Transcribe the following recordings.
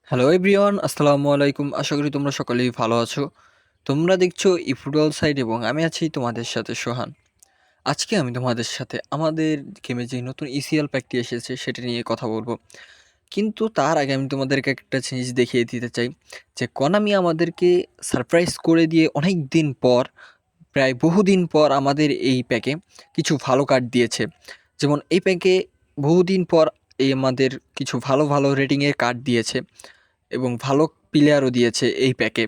Hello everyone, আসসালামু আলাইকুম। আশা করি তোমরা সকলেই ভালো আছো। তোমরা দেখছো ফুটবল সাইড এবং আমি আছি তোমাদের সাথে সোহান। আজকে আমি তোমাদের সাথে আমাদের গেমে যে নতুন ইসিএল প্যাকটি এসেছে সেটা নিয়ে কথা বলবো। কিন্তু তার আগে আমি তোমাদেরকে একটা জিনিস দেখিয়ে দিতে চাই যে কনামি আমাদেরকে সারপ্রাইজ করে দিয়ে অনেক দিন পর, প্রায় বহুদিন পর আমাদের এই প্যাকে কিছু ভালো কার্ড দিয়েছে। যেমন এই প্যাকে বহুদিন পর এই আমাদের কিছু ভালো ভালো রেটিংয়ের কার্ড দিয়েছে এবং ভালো প্লেয়ারও দিয়েছে এই প্যাকে।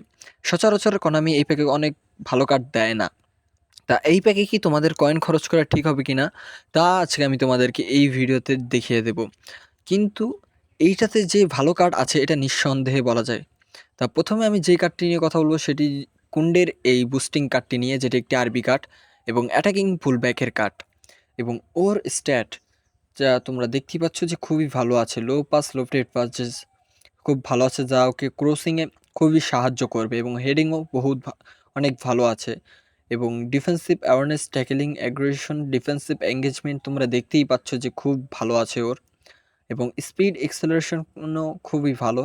সচরাচর কোনামি এই প্যাকে অনেক ভালো কার্ড দেয় না। তা এই প্যাকে কি তোমাদের কয়েন খরচ করা ঠিক হবে কিনা তা আজকে আমি তোমাদেরকে এই ভিডিওতে দেখিয়ে দেব। কিন্তু এইটাতে যে ভালো কার্ড আছে এটা নিঃসন্দেহে বলা যায়। তা প্রথমে আমি যে কার্ডটি নিয়ে কথা বলবো সেটি কুন্ডের এই বুস্টিং কার্ডটি নিয়ে, যেটি একটি আরবি কার্ড এবং অ্যাটাকিং ফুলব্যাকের কার্ড। এবং ওর স্ট্যাট যা তোমরা দেখতেই পাচ্ছ যে খুবই ভালো আছে। লো পাস, লো টেট পাসেস খুব ভালো আছে, যা ওকে ক্রসিংয়ে খুবই সাহায্য করবে এবং হেডিংও অনেক ভালো আছে। এবং defensive awareness, tackling, aggression, defensive engagement তোমরা দেখতেই পাচ্ছ যে খুব ভালো আছে ওর। এবং স্পিড, এক্সেলারেশনও খুবই ভালো।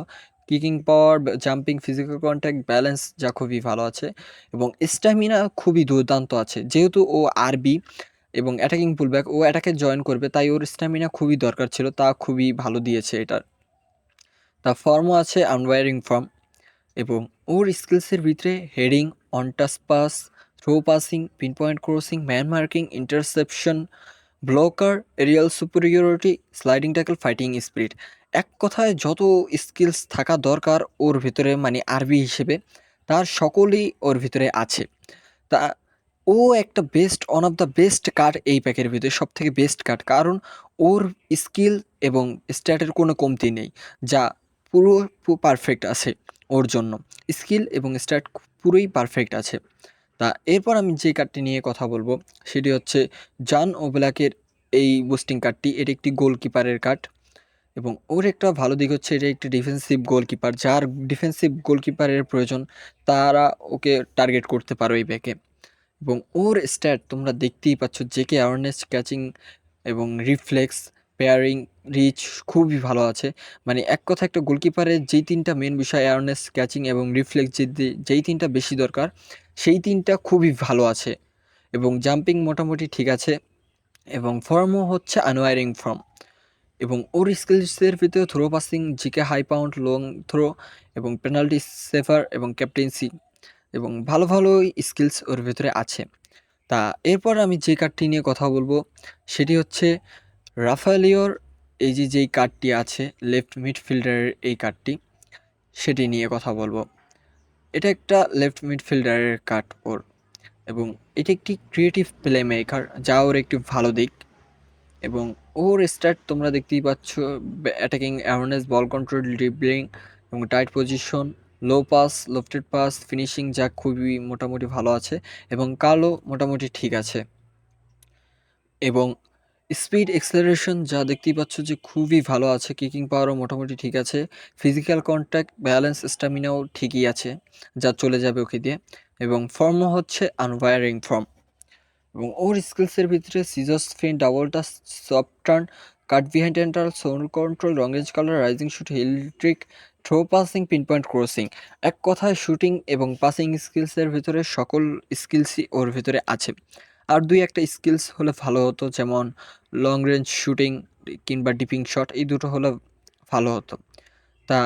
কিকিং পাওয়ার, জাম্পিং, ফিজিক্যাল কন্ট্যাক্ট, ব্যালেন্স যা খুবই ভালো আছে। এবং স্ট্যামিনা খুবই দুর্দান্ত আছে। যেহেতু ও আরবি এবং অ্যাটাকিং পুলব্যাক, ও অ্যাটাকে জয়েন করবে, তাই ওর স্ট্যামিনা খুবই দরকার ছিল, তা খুবই ভালো দিয়েছে এটার। তা ফর্মও আছে আনওয়ারিং ফর্ম। এবং ওর স্কিলসের ভিতরে heading, on touch pass, throw passing, pin point crossing, man marking, interception, blocker, aerial superiority, sliding tackle, fighting spirit, এক কথায় যত স্কিলস থাকা দরকার ওর ভিতরে, মানে আরবি হিসেবে, তার সকলেই ওর ভিতরে আছে। তা ও একটা best, one of the best card এই প্যাকের ভিতরে, সব থেকে বেস্ট কার্ড। কারণ ওর স্কিল এবং স্ট্যাটের কোনো কমতি নেই, যা পুরো পারফেক্ট আছে ওর জন্য। স্কিল এবং স্ট্যাট পুরোই পারফেক্ট আছে। তা এরপর আমি যে কার্ডটি নিয়ে কথা বলবো সেটি হচ্ছে জান ওব্লাকের এই বুস্টিং কার্ডটি। এটি একটি গোলকিপারের কার্ড এবং ওর একটা ভালো দিক হচ্ছে এটা একটি ডিফেন্সিভ গোলকিপার। যার ডিফেন্সিভ গোলকিপারের প্রয়োজন তারা ওকে টার্গেট করতে পারো এই ব্যাকে। এবং ওর স্ট্যাট তোমরা দেখতেই পাচ্ছ, জেকে অ্যাওয়ারনেস, ক্যাচিং এবং রিফ্লেক্স, পেয়ারিং, রিচ খুবই ভালো আছে। মানে এক কথা একটা গোলকিপারের যেই তিনটা মেন বিষয়, অ্যাওয়ারনেস, ক্যাচিং এবং রিফ্লেক্স, যেই তিনটা বেশি দরকার সেই তিনটা খুবই ভালো আছে। এবং জাম্পিং মোটামুটি ঠিক আছে। এবং ফর্মও হচ্ছে আনওয়ারিং ফর্ম। এবং ওর স্কিলসের ভিতরে throw passing, GK high pound, long throw এবং পেনাল্টি সেভার এবং ক্যাপ্টেন্সি এবং ভালো ভালোই স্কিলস ওর ভিতরে আছে। তা এরপর আমি যে কার্ডটি নিয়ে কথা বলবো সেটি হচ্ছে রাফায়েলিওর এই যেই কার্ডটি আছে লেফট মিডফিল্ডারের এই কার্ডটি, সেটি নিয়ে কথা বলবো। এটা একটা লেফট মিডফিল্ডারের কার্ড ওর। এবং এটি একটি ক্রিয়েটিভ প্লে মেকার, যা ওর একটি ভালো দিক। এবং ওর স্টার্ট তোমরা দেখতেই পাচ্ছ, attacking awareness, ball control, dribbling এবং tight position, low pass, lofted pass, finishing যা খুবই মোটামুটি ভালো আছে। এবং কালো মোটামুটি ঠিক আছে। এবং স্পিড, এক্সেলারেশন যা দেখতেই পাচ্ছ যে খুবই ভালো আছে। কিকিং পাওয়ারও মোটামুটি ঠিক আছে। ফিজিক্যাল কন্ট্যাক্ট, ব্যালেন্স, স্ট্যামিনাও ঠিকই আছে, যা চলে যাবে ওকে দিয়ে। এবং ফর্মও হচ্ছে আনওয়ারিং ফর্ম। এবং ওর স্কিলসের ভিতরে scissor spin, double touch, soft turn, cut behind enter, sole control, wrong edge colour, rising shoot, heel trick, throw passing, pin point crossing, এক কথায় শুটিং এবং পাসিং স্কিলসের ভিতরে সকল স্কিলসই ওর ভিতরে আছে। আর দুই একটা স্কিলস হলে ভালো হতো, যেমন লং রেঞ্জ শুটিং কিংবা ডিপিং শট, এই দুটো হলে ভালো হতো। তা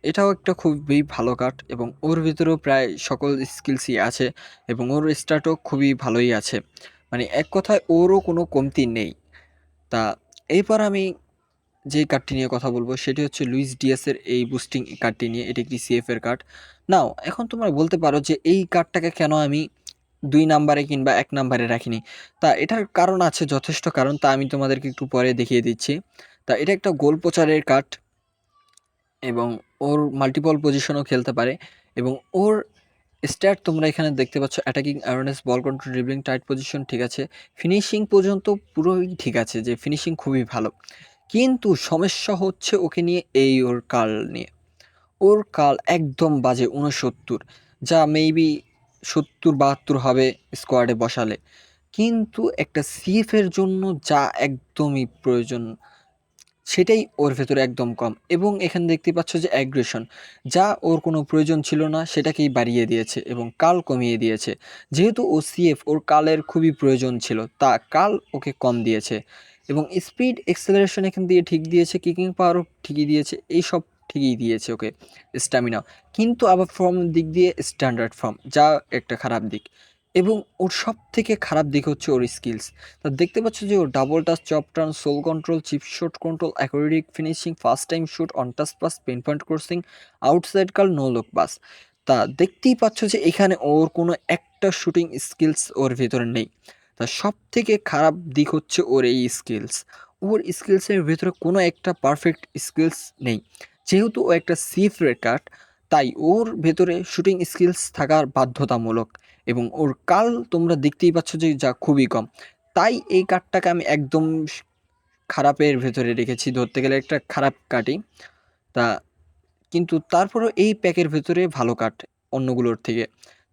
এটাও একটা খুবই ভালো কার্ড এবং ওর ভিতরেও প্রায় সকল স্কিলসই আছে। এবং ওর স্টার্টও খুবই ভালোই আছে, মানে এক কথায় ওরও কোনো কমতি নেই। তা এরপর আমি যে কার্ডটি নিয়ে কথা বলবো সেটি হচ্ছে লুইস ডিয়াসের এই বুস্টিং কার্ডটি নিয়ে। এটি একটি সিএফ এর কার্ড। নাও এখন তোমরা বলতে পারো যে এই কার্ডটাকে কেন আমি 2 নাম্বারে কিংবা 1 নাম্বারে রাখিনি। তা এটার কারণ আছে, যথেষ্ট কারণ, তা আমি তোমাদেরকে একটু পরে দেখিয়ে দিচ্ছি। তা এটা একটা গোল প্রচারের কার্ড এবং ওর মাল্টিপল পজিশনেও খেলতে পারে। এবং ওর স্ট্যাট তোমরা এখানে দেখতে পাচ্ছ, attacking awareness, ball control, dribbling, tight position ঠিক আছে। ফিনিশিং পর্যন্ত পুরোই ঠিক আছে, যে ফিনিশিং খুবই ভালো। কিন্তু সমস্যা হচ্ছে ওকে নিয়ে, এই ওর কাল নিয়ে। ওর কাল একদম বাজে 69, যা মেবি 70-72 হবে স্কোয়াডে বসালে। কিন্তু একটা সিএফ এর জন্য যা একদমই প্রয়োজন, সেটাই ওর ভেতরে একদম কম এবং এখানে দেখতে পাচ্ছ যে অ্যাগ্রেশন, যা ওর কোনো প্রয়োজন ছিল না সেটাকেই বাড়িয়ে দিয়েছে এবং কাল কমিয়ে দিয়েছে। যেহেতু ও সিএফ, ওর কালের খুবই প্রয়োজন ছিল, তা কাল ওকে কম দিয়েছে এবং স্পিড এক্সেলারেশন এখান দিয়ে ঠিক দিয়েছে, কিকিং পাওয়ারও ঠিকই দিয়েছে, এইসব ঠিকই দিয়েছে ওকে, স্ট্যামিনাও। কিন্তু আবার ফর্ম দিক দিয়ে স্ট্যান্ডার্ড ফর্ম, যা একটা খারাপ দিক। এবং ওর সব থেকে খারাপ দিক হচ্ছে ওর স্কিলস। তা দেখতে পাচ্ছ যে ও double touch, chop turn, sole control, chip shot control, acrobatic finishing, first time shoot, on touch pass, pinpoint crossing, outside curl, no look pass. তা দেখতেই পাচ্ছ যে এখানে ওর কোনো একটা শুটিং স্কিলস ওর ভেতরে নেই। তা সব থেকে খারাপ দিক হচ্ছে ওর এই স্কিলস। ওর স্কিলসের ভেতরে কোনো একটা পারফেক্ট স্কিলস নেই। যেহেতু ও একটা সিফ রেকার্ড, তাই ওর ভেতরে শুটিং স্কিলস থাকার বাধ্যতামূলক এবং ওর কাল তোমরা দেখতেই পাচ্ছ যে যা খুবই কম। তাই এই কার্ডটাকে আমি একদম খারাপের ভেতরে রেখেছি, ধরতে গেলে একটা খারাপ কার্ডই। তা কিন্তু তারপরেও এই প্যাকের ভেতরে ভালো কার্ড অন্যগুলোর থেকে।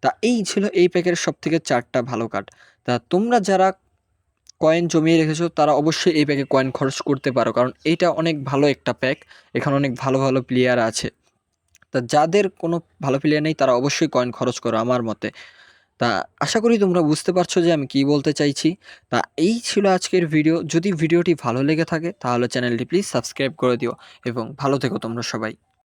তা এই ছিল এই প্যাকের সবথেকে ৪ টা ভালো কার্ড। তা তোমরা যারা কয়েন জমিয়ে রেখেছো তারা অবশ্যই এই প্যাকে কয়েন খরচ করতে পারো, কারণ এইটা অনেক ভালো একটা প্যাক। এখানে অনেক ভালো, ভালো প্লেয়ার আছে। তা যাদের কোনো ভালো প্লেয়ার নেই তারা অবশ্যই কয়েন খরচ করো আমার মতে। তা আশা করি তোমরা বুঝতে পারছো যে আমি কি বলতে চাইছি। তা এই ছিল আজকের ভিডিও। যদি ভিডিওটি ভালো লেগে থাকে তাহলে চ্যানেলটি প্লিজ সাবস্ক্রাইব করে দিও এবং ভালো থেকো তোমরা সবাই।